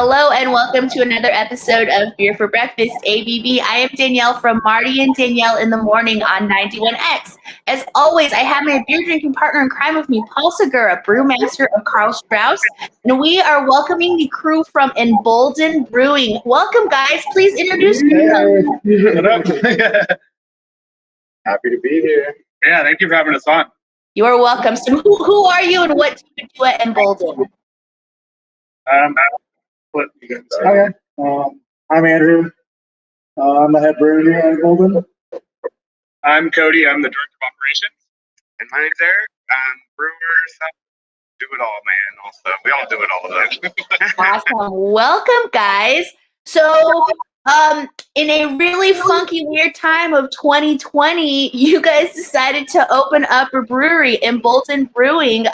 Hello and welcome to another episode of Beer for Breakfast, ABV. I am Danielle from Marty and Danielle in the Morning on 91X. As always, I have my beer drinking partner in crime with me, Paul Segura, brewmaster of Karl Strauss, and we are welcoming the crew from Embolden Brewing. Welcome, guys. Please introduce yourselves. Happy to be here. Yeah, thank you for having us on. You are welcome. So who are you and what do you do at Embolden? Okay. I'm Andrew. I'm the head brewer here at Embolden. I'm Cody. I'm the director of operations. And my name's Eric. I'm brewer. Do it all, man. Also, we all do it all the time. Awesome. Welcome, guys. So, in a really funky, weird time of 2020, you guys decided to open up a brewery, Embolden Brewing.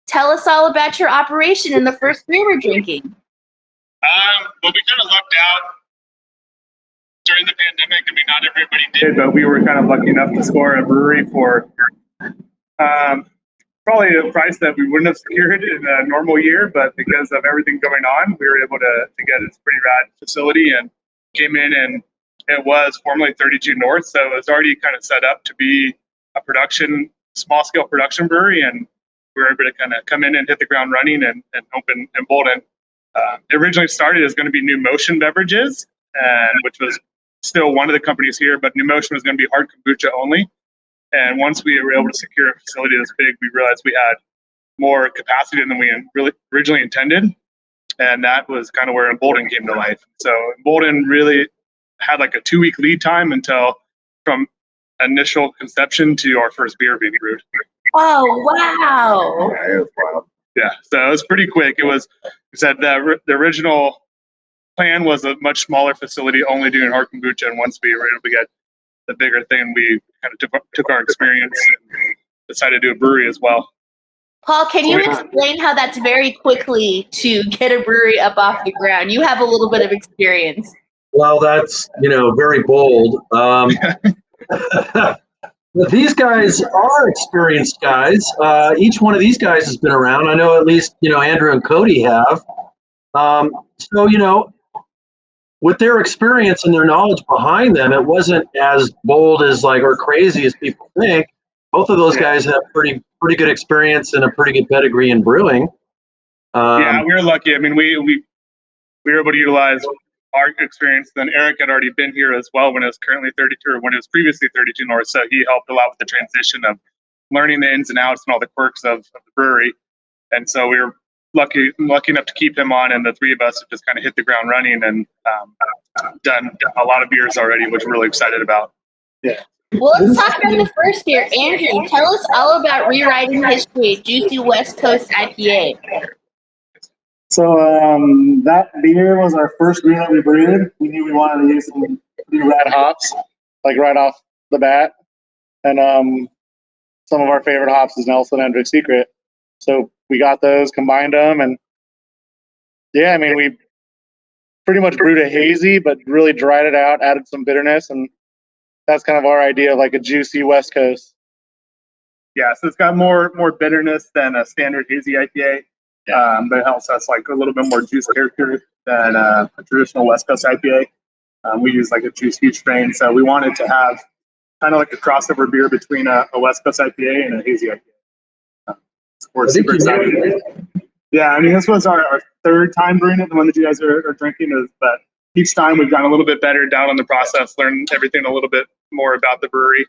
Tell us all about your operation and the first beer we're drinking. Well, we kind of lucked out during the pandemic. I mean, not everybody did, but we were kind of lucky enough to score a brewery for probably a price that we wouldn't have secured in a normal year. But because of everything going on, we were able to get this pretty rad facility and came in, and it was formerly 32 North. So it was already kind of set up to be a small scale production brewery. And we were able to kind of come in and hit the ground running and open Embolden. It originally started as going to be New Motion Beverages, which was still one of the companies here, but New Motion was going to be hard kombucha only. And once we were able to secure a facility this big, we realized we had more capacity than we originally intended. And that was kind of where Embolden came to life. So Embolden really had like a 2-week lead time from initial conception to our first beer being brewed. Oh, wow. Yeah, it was wild. Yeah, so it was pretty quick. It was, we said the original plan was a much smaller facility, only doing hard kombucha. And once we were able to get the bigger thing, we kind of took our experience and decided to do a brewery as well. Paul, can you explain how that's very quickly to get a brewery up off the ground? You have a little bit of experience. Well, that's, very bold. But these guys are experienced guys. Each one of these guys has been around. I know at least, Andrew and Cody have. So, with their experience and their knowledge behind them, it wasn't as bold as or crazy as people think. Both of those guys have pretty good experience and a pretty good pedigree in brewing. Yeah, we were lucky. I mean, we were able to utilize our experience. Then Eric had already been here as well when it was currently 32, or when it was previously 32 North. So he helped a lot with the transition of learning the ins and outs and all the quirks of the brewery. And so we were lucky enough to keep him on, and the three of us have just kind of hit the ground running and done a lot of beers already, which we're really excited about. Yeah. Well, let's talk about the first beer. Andrew, tell us all about Rewriting History, Juicy West Coast IPA. So that beer was our first beer that we brewed. We knew we wanted to use some new rad hops, right off the bat. And some of our favorite hops is Nelson and Drake Secret. So we got those, combined them, and yeah, I mean, we pretty much brewed a hazy, but really dried it out, added some bitterness, and that's kind of our idea of a juicy West Coast. Yeah, so it's got more bitterness than a standard hazy IPA. But it also has a little bit more juice character than a traditional West Coast IPA. We use a juice huge strain, so we wanted to have kind of a crossover beer between a West Coast IPA and a hazy IPA. We're super excited. Yeah, I mean, this was our third time brewing it, the one that you guys are drinking. But each time we've gotten a little bit better down on the process, learned everything a little bit more about the brewery.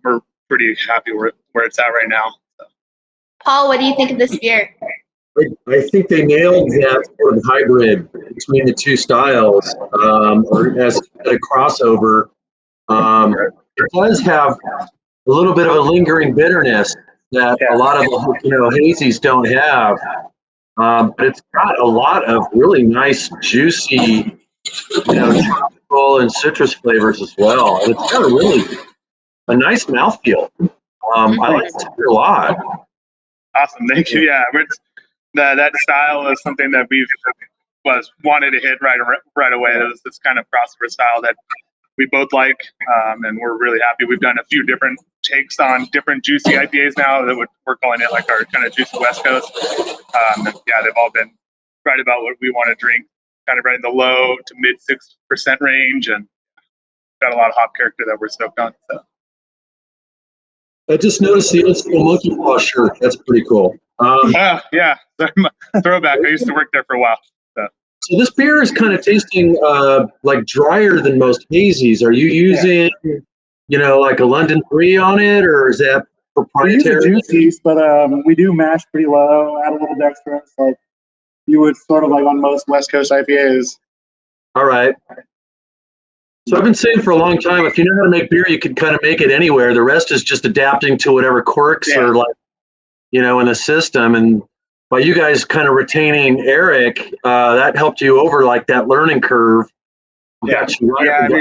We're pretty happy where it's at right now. So. Paul, what do you think of this beer? I think they nailed that sort of hybrid between the two styles, or as a crossover. It does have a little bit of a lingering bitterness that a lot of the hazies don't have, but it's got a lot of really nice, juicy, tropical and citrus flavors as well. And it's got a nice mouthfeel. I like it a lot. Awesome, thank you. Yeah, that style is something that we've wanted to hit right away. It was this kind of crossover style that we both like, and we're really happy. We've done a few different takes on different juicy IPAs now that we're calling it our kind of juicy West Coast. And yeah, they've all been right about what we want to drink, kind of right in the low to mid 6% range, and got a lot of hop character that we're stoked on. So. I just noticed the old school monkey paw shirt. That's pretty cool. Yeah, throwback. I used to work there for a while. So this beer is kind of tasting like drier than most hazies. Are you using, like a London 3 on it, or is that proprietary? We use a juice yeast, but we do mash pretty low, add a little dextrose, like you would sort of like on most West Coast IPAs. All right. So I've been saying for a long time, if you know how to make beer, you can kind of make it anywhere. The rest is just adapting to whatever quirks are like, in the system. And by you guys kind of retaining Eric, that helped you over like that learning curve. Got you right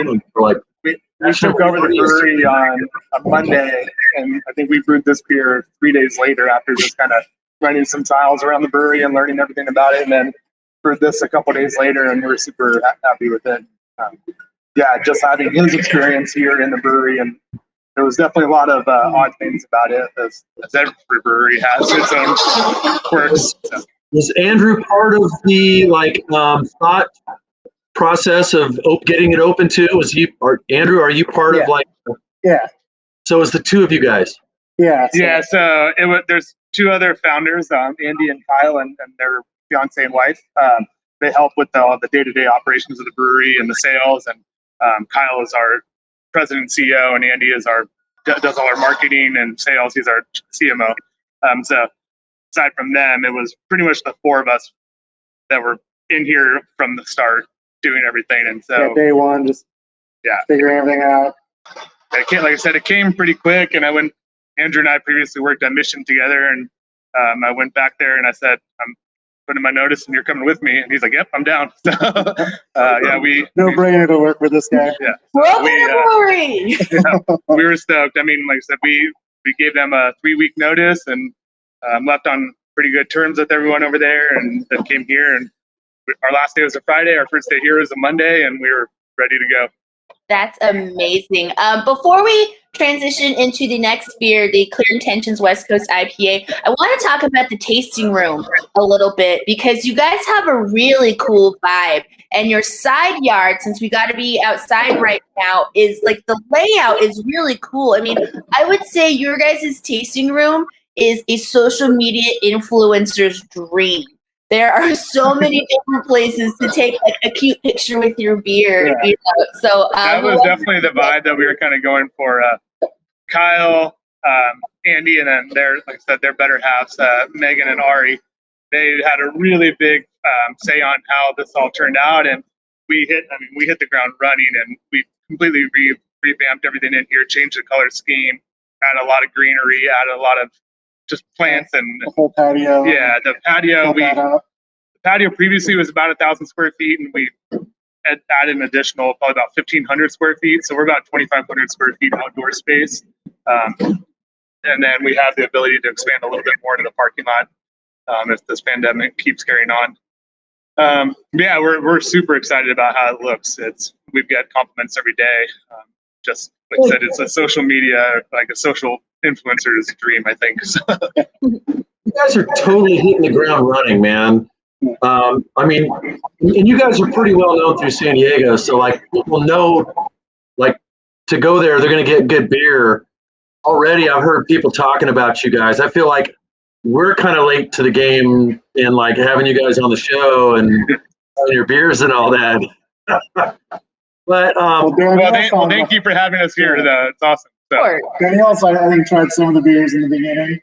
we took over the brewery on a Monday, and I think we brewed this beer 3 days later after just kind of running some trials around the brewery and learning everything about it, and then brewed this a couple days later, and we're super happy with it. Just having his experience here in the brewery, and there was definitely a lot of odd things about it, as every brewery has its own quirks. So. Was Andrew part of the thought process of getting it open too? Andrew, are you part of Yeah. So it's the two of you guys. Yeah. So there's two other founders, Andy and Kyle, and their fiance and wife. They help with the day-to-day operations of the brewery and the sales. And Kyle is our president and CEO, and Andy does all our marketing and sales. He's our CMO. So aside from them, it was pretty much the four of us that were in here from the start, doing everything. And so day one, just figuring everything out. Like I said, it came pretty quick. And Andrew and I previously worked at Mission together, and I went back there and I said, I'm putting my notice and you're coming with me. And he's like, yep, I'm down. So no brainer to work with this guy. Yeah. So we were stoked. I mean, like I said, we gave them a 3-week notice and left on pretty good terms with everyone over there, and then came here, and our last day was a Friday. Our first day here was a Monday, and we were ready to go. That's amazing. Before we transition into the next beer, the Clear Intentions West Coast IPA, I want to talk about the tasting room a little bit, because you guys have a really cool vibe, and your side yard, since we got to be outside right now, is like the layout is really cool. I mean, I would say your guys' tasting room is a social media influencer's dream. There are so many different places to take like a cute picture with your beer. So that was definitely the vibe that we were kind of going for. Kyle, Andy, and then like I said, their better halves, Megan and Ari. They had a really big say on how this all turned out, and we hit the ground running, and we completely revamped everything in here, changed the color scheme, added a lot of greenery, added a lot of just plants and the whole patio. Yeah, the patio. The patio previously was about 1,000 square feet, and we added an additional probably about 1,500 square feet. So we're about 2,500 square feet outdoor space, and then we have the ability to expand a little bit more into the parking lot if this pandemic keeps carrying on. We're super excited about how it looks. We've got compliments every day. Just like I said, it's a social media, like a social influencer's dream, I think. You guys are totally hitting the ground running, man. I mean, and you guys are pretty well known through San Diego, so like people know, like to go there, they're going to get good beer. Already, I've heard people talking about you guys. I feel like we're kind of late to the game in like having you guys on the show and your beers and all that. But thank you for having us here. It's awesome. So. Danielle's, I think, tried some of the beers in the beginning.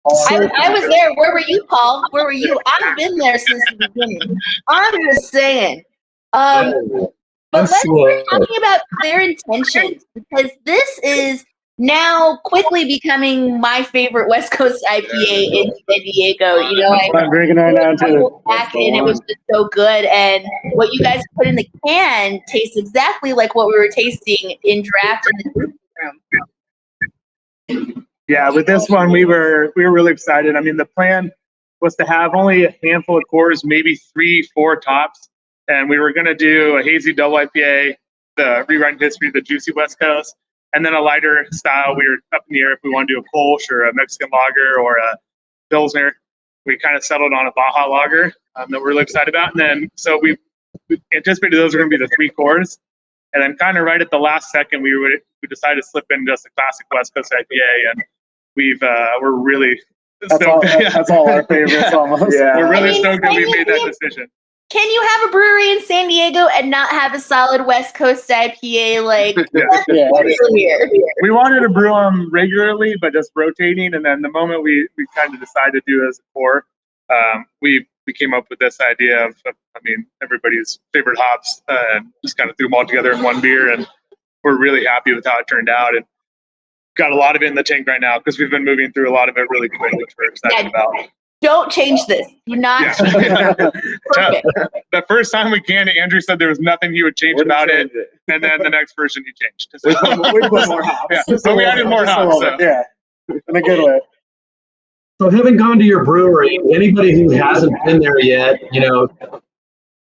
I was there. Where were you, Paul? Where were you? I've been there since the beginning. I'm just saying. But let's start talking about Clear Intentions, because this is now quickly becoming my favorite West Coast IPA in San Diego. I'm drinking right now too. Back and it was just so good, and what you guys put in the can tastes exactly like what we were tasting in draft in the room. Yeah, with this one, we were really excited. I mean, the plan was to have only a handful of cores, maybe 3-4 tops, and we were going to do a hazy double IPA, the rewriting history of the juicy West Coast, and then a lighter style. We were up in the air if we want to do a Kolsch or a Mexican lager or a Pilsner. we kind of settled on a Baja lager that we're really excited about. And then, so we anticipated those were going to be the 3 cores. And then kind of right at the last second, we decided to slip in just a classic West Coast IPA. And we're really stoked. That's all our favorites almost. Yeah. We're really stoked that we made that decision. Can you have a brewery in San Diego and not have a solid West Coast IPA? Like, weird. We wanted to brew them regularly, but just rotating. And then the moment we kind of decided to do it as a core, we came up with this idea of everybody's favorite hops, and just kind of threw them all together in one beer. And we're really happy with how it turned out. And got a lot of it in the tank right now because we've been moving through a lot of it really quick, which we're excited about. Don't change this. Do not change it. The first time we canned it, Andrew said there was nothing he would change about it. And then the next version he changed. We put more hops. Yeah. So we added more hops. So. Yeah, in a good way. So having gone to your brewery, anybody who hasn't been there yet,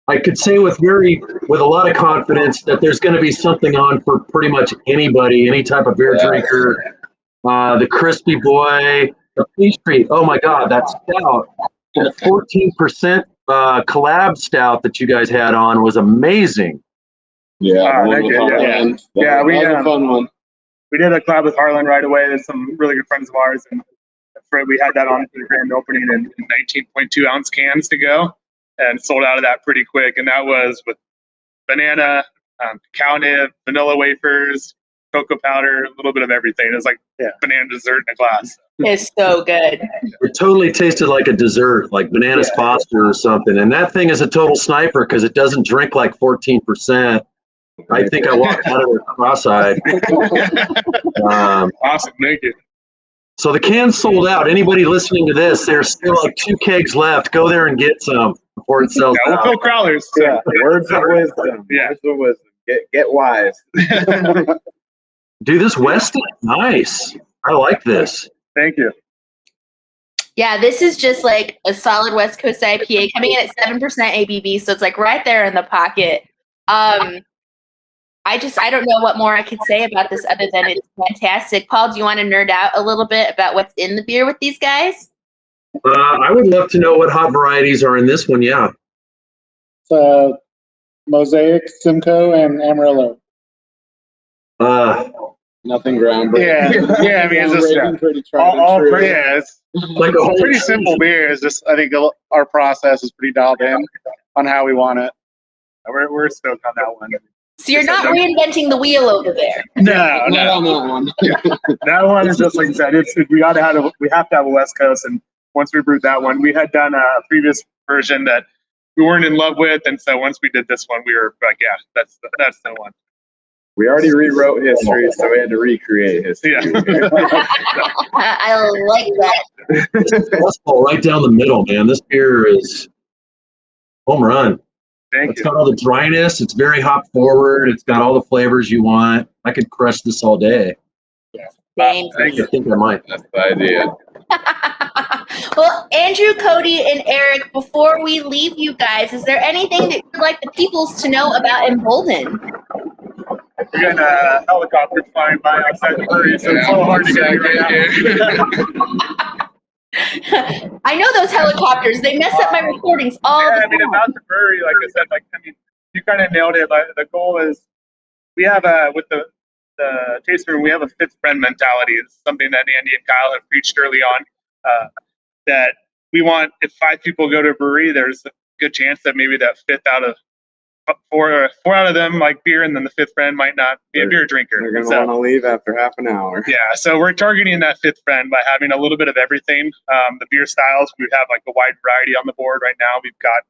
I could say with a lot of confidence that there's going to be something on for pretty much anybody, any type of beer drinker. The Crispy Boy, the Peachtree. Oh my God, that stout, the 14% collab stout that you guys had on was amazing. Yeah, we had a fun one. We did a collab with Harlan right away. There's some really good friends of ours, and we had that on for the grand opening in 19.2 ounce cans to go, and sold out of that pretty quick. And that was with banana, cacao nib, vanilla wafers, cocoa powder, a little bit of everything. It was like banana dessert in a glass. It's so good. It totally tasted like a dessert, like Banana Foster or something. And that thing is a total sniper because it doesn't drink like 14%. I think I walked out of it cross-eyed. Awesome, thank you. So the can's sold out. Anybody listening to this, there's still like 2 kegs left. Go there and get some before it sells We'll out. fill crowlers. So. Yeah, words of wisdom. Yeah. Words of wisdom. Get wise. Dude, this West is nice. I like this. Thank you. Yeah, this is just like a solid West Coast IPA coming in at 7% ABV, so it's like right there in the pocket. I don't know what more I could say about this other than it's fantastic. Paul, do you want to nerd out a little bit about what's in the beer with these guys? I would love to know what hop varieties are in this one, yeah. Mosaic, Simcoe, and Amarillo. Nothing groundbreaking. Yeah. I mean, it's just pretty it's Like a whole Pretty simple beer. It's just I think our process is pretty dialed in on how we want it. We're stoked on that one. So you're not reinventing the wheel over there. No. Not on that one. That one is just like I said. We have to have a West Coast, and once we brewed that one, we had done a previous version that we weren't in love with, and so once we did this one, we were like, yeah, that's the one. We already rewrote history, so we had to recreate history. Yeah. I like that. Let's fall right down the middle, man. This beer is home run. Thank It's you. got all the dryness. It's very hop forward. It's got all the flavors you want. I could crush this all day. Same. Thank you. I think I might. That's the idea. Well, Andrew, Cody, and Eric, before we leave you guys, is there anything that you'd like the peoples to know about Embolden? We got a helicopter flying by outside the brewery, so it's a little hard to get here right now. I know those helicopters. They mess up my recordings all the time. About the brewery, like I said, you kind of nailed it. Like, the goal is we have with the tasting room, we have a fifth friend mentality. It's something that Andy and Kyle have preached early on. That we want, if 5 people go to a brewery, there's a good chance that maybe that fifth out of four out of them like beer, and then the fifth friend might not be a beer drinker. They're going to want to leave after half an hour. Yeah, so we're targeting that fifth friend by having a little bit of everything. The beer styles, we have like a wide variety on the board right now. We've got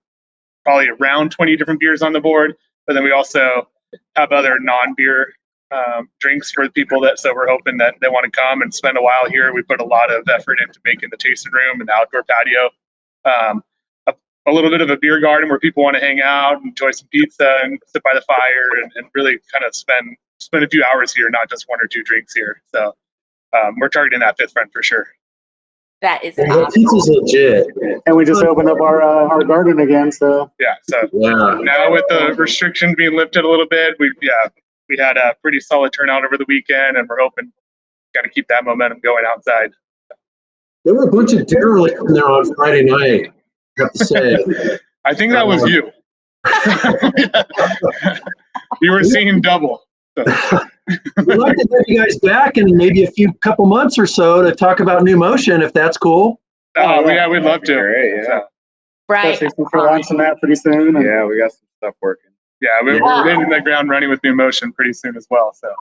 probably around 20 different beers on the board, but then we also have other non-beer drinks for people so we're hoping that they want to come and spend a while here. We put a lot of effort into making the tasting room and the outdoor patio a little bit of a beer garden where people want to hang out, enjoy some pizza, and sit by the fire, and really kind of spend a few hours here, not just 1 or 2 drinks here. So we're targeting that fifth friend for sure. That is And awesome. the pizza's legit. And we just opened up our garden again, so Yeah. So Yeah. now with the restrictions being lifted a little bit, we had a pretty solid turnout over the weekend, and we're hoping got to keep that momentum going outside. There were a bunch of derelicts in there on Friday night, I have to say. I think that was you. You were seeing double. So. We'd like to have you guys back in maybe a couple months or so to talk about New Motion, if that's cool. Oh, yeah, we'd love to. Great, yeah. Right. Especially since we're launching that pretty soon. And Yeah, we got some stuff working. Yeah, we're hitting the ground running with New Motion pretty soon as well. So.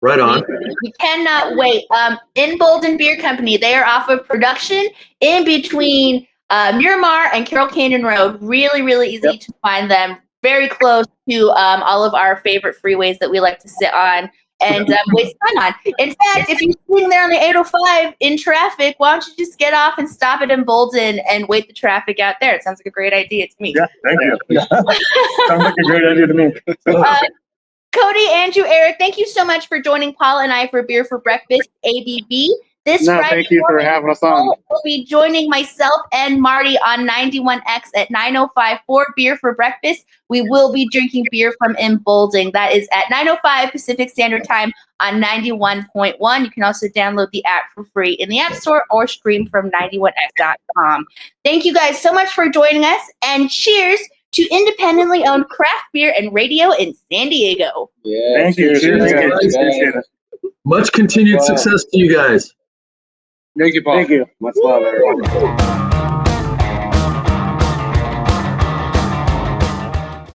Right on. We cannot wait. Embolden Beer Company, they are off of production in between Miramar and Carroll Canyon Road. Really, really easy to find them. Very close to all of our favorite freeways that we like to sit on and waste time on. In fact, if you're sitting there on the 805 in traffic, why don't you just get off and stop at Embolden and wait the traffic out there? It sounds like a great idea to me. yeah, thank you. Sounds like a great idea to me. Cody, Andrew, Eric, thank you so much for joining Paul and I for Beer for Breakfast, ABV. This No, Friday thank you for having us on. We'll be joining myself and Marty on 91X at 9:05 for Beer for Breakfast. We will be drinking beer from Embolden. That is at 9:05 Pacific Standard Time on 91.1. You can also download the app for free in the App Store or stream from 91x.com. Thank you guys so much for joining us, and cheers to independently owned craft beer and radio in San Diego. Yeah. Thank you. Cheers, guys. Appreciate it. Much continued success to you guys. Thank you, Paul. Thank you. Much love, everyone.